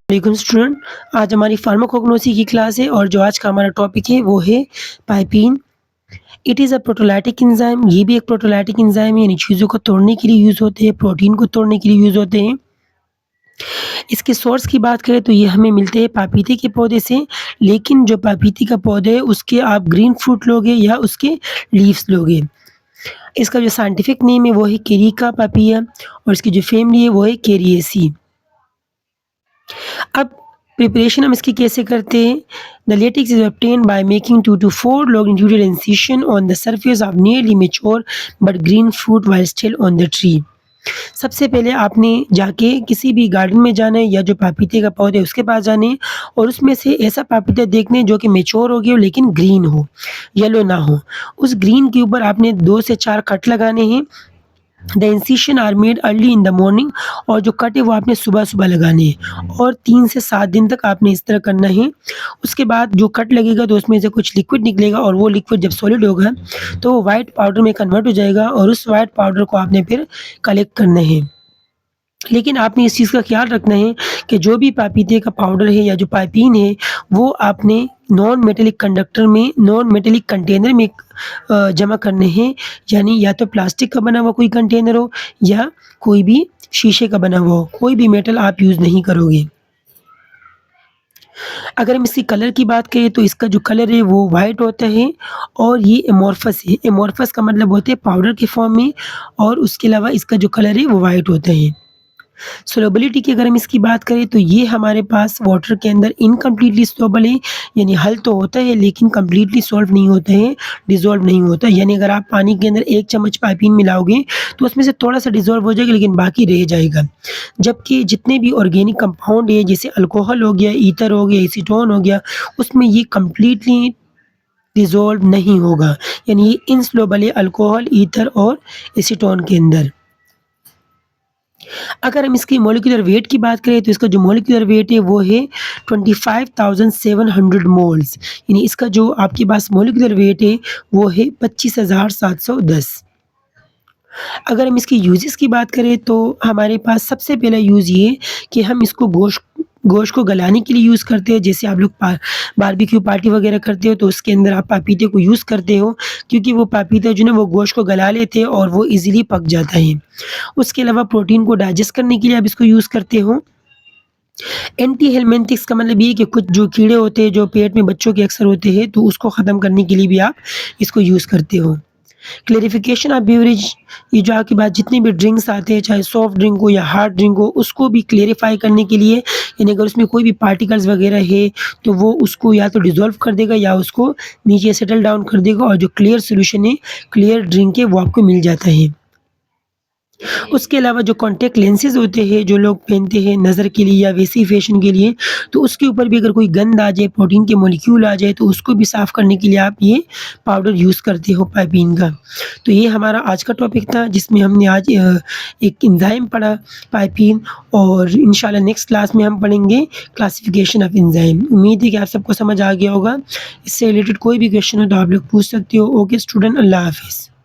वालेकुम स्टूडेंट। आज हमारी फार्माकोग्नोसी की क्लास है और जो आज का हमारा टॉपिक है वो है papain. It is a proteolytic enzyme. ये भी एक प्रोटोलाइटिक एंजाइम है, यानी चीज़ों को तोड़ने के लिए यूज़ होते हैं, प्रोटीन को तोड़ने के लिए यूज़ होते हैं। इसके सोर्स की बात करें तो ये हमें मिलते हैं पापीते के पौधे से, लेकिन जो पापीते का पौधा है उसके आप ग्रीन फ्रूट लोगे या उसके लीव्स लोगे। इसका जो साइंटिफिक नेम है वो है केरिका पापिया और इसकी जो फैमिली है वो है केरिएसी। अब प्रिपरेशन हम इसकी कैसे करते हैं? The latex is obtained by making 2 to 4 longitudinal incision on the surface of nearly mature but green fruit while still on the tree। सबसे पहले आपने जाके किसी भी गार्डन में जाना है या जो पपीते का पौधा है उसके पास जाना है और उसमें से ऐसा पपीता देखना है जो कि मैच्योर हो गया हो लेकिन ग्रीन हो, येलो ना हो। उस ग्रीन के ऊपर आपने 2 से 4 कट लगाने हैं। The incision are made early in the morning और जो कट है वो आपने सुबह-सुबह लगाने हैं और 3 से 7 दिन तक आपने इस तरह करना है। उसके बाद जो कट लगेगा तो उसमें से कुछ लिक्विड निकलेगा और वो लिक्विड जब सॉलिड होगा तो वो व्हाइट पाउडर में कन्वर्ट हो जाएगा और उस व्हाइट पाउडर को आपने फिर कलेक्ट करना है। लेकिन आपने इस चीज़ का ख़्याल रखना है कि जो भी पपीते का पाउडर है या जो पाइपीन है, वो आपने नॉन मेटालिक कंडक्टर में, नॉन मेटालिक कंटेनर में जमा करने हैं। यानी या तो प्लास्टिक का बना हुआ कोई कंटेनर हो या कोई भी शीशे का बना हुआ हो, कोई भी मेटल आप यूज़ नहीं करोगे। अगर हम इसकी कलर की बात करें तो इसका जो कलर है वो व्हाइट होता है और ये एमॉर्फस है। एमॉर्फस का मतलब होता है पाउडर के फॉर्म में और उसके अलावा इसका जो कलर है वो व्हाइट होता है। सोलबिलिटी की अगर हम इसकी बात करें तो ये हमारे पास वाटर के अंदर इनकम्प्लीटली सोलबल है, यानी हल तो होता है लेकिन कंप्लीटली सॉल्व नहीं होता है, डिज़ोल्व नहीं होता है। यानी अगर आप पानी के अंदर 1 चम्मच पाइपीन मिलाओगे तो उसमें से थोड़ा-सा डिज़ोल्व हो जाएगा लेकिन बाकी रह जाएगा। जबकि जितने भी ऑर्गेनिक कंपाउंड है जैसे अल्कोहल हो गया, ईथर हो गया, एसीटोन हो गया, उसमें ये कंप्लीटली डिज़ोल्व नहीं होगा। यानी ये इनसॉल्युबल है अल्कोहल, ईथर और एसीटोन के अंदर। अगर हम इसकी मॉलिक्यूलर वेट की बात करें तो इसका जो मॉलिक्यूलर वेट है वो है 25,700 मोल्स, यानी इसका जो आपके पास मॉलिक्यूलर वेट है वो है 25,710। अगर हम इसकी यूज़ेस की बात करें तो हमारे पास सबसे पहला यूज़ ये कि हम इसको गोश्त को गलाने के लिए यूज़ करते हैं। जैसे आप लोग बारबेक्यू पार्टी वगैरह करते हो तो उसके अंदर आप पपीते को यूज़ करते हो, क्योंकि वो पपीता जो है ना वो गोश्त को गला लेते हैं और वो ईज़िली पक जाता है। उसके अलावा प्रोटीन को डाइजेस्ट करने के लिए आप इसको यूज़ करते हो। एंटी हेलमिंथिक्स का मतलब ये है कि कुछ जो कीड़े होते हैं जो पेट में बच्चों के अक्सर होते हैं तो उसको ख़त्म करने के लिए भी आप इसको यूज़ करते हो। क्लेरिफिकेशन ऑफ बेवरेज, ये जो आपके पास जितने भी ड्रिंक्स आते हैं चाहे सॉफ्ट ड्रिंक हो या हार्ड ड्रिंक हो उसको भी क्लेरिफाई करने के लिए, यानी अगर उसमें कोई भी पार्टिकल्स वगैरह है तो वो उसको या तो डिज़ोल्व कर देगा या उसको नीचे सेटल डाउन कर देगा और जो क्लियर सॉल्यूशन है, क्लियर ड्रिंक है वो आपको मिल जाता है। उसके अलावा जो कॉन्टैक्ट लेंसेज़ होते हैं जो लोग पहनते हैं नज़र के लिए या वैसे ही फैशन के लिए, तो उसके ऊपर भी अगर कोई गंद आ जाए, प्रोटीन के मॉलिक्यूल आ जाए तो उसको भी साफ़ करने के लिए आप ये पाउडर यूज़ करते हो पाइपीन का। तो ये हमारा आज का टॉपिक था जिसमें हमने आज एक एंजाइम पढ़ा पाइपीन, और इंशाल्लाह नेक्स्ट क्लास में हम पढ़ेंगे क्लासिफिकेशन ऑफ एंजाइम। उम्मीद है कि आप सबको समझ आ गया होगा। इससे रिलेटेड कोई भी क्वेश्चन हो तो आप लोग पूछ सकते हो। ओके स्टूडेंट, अल्लाह हाफ़िज़।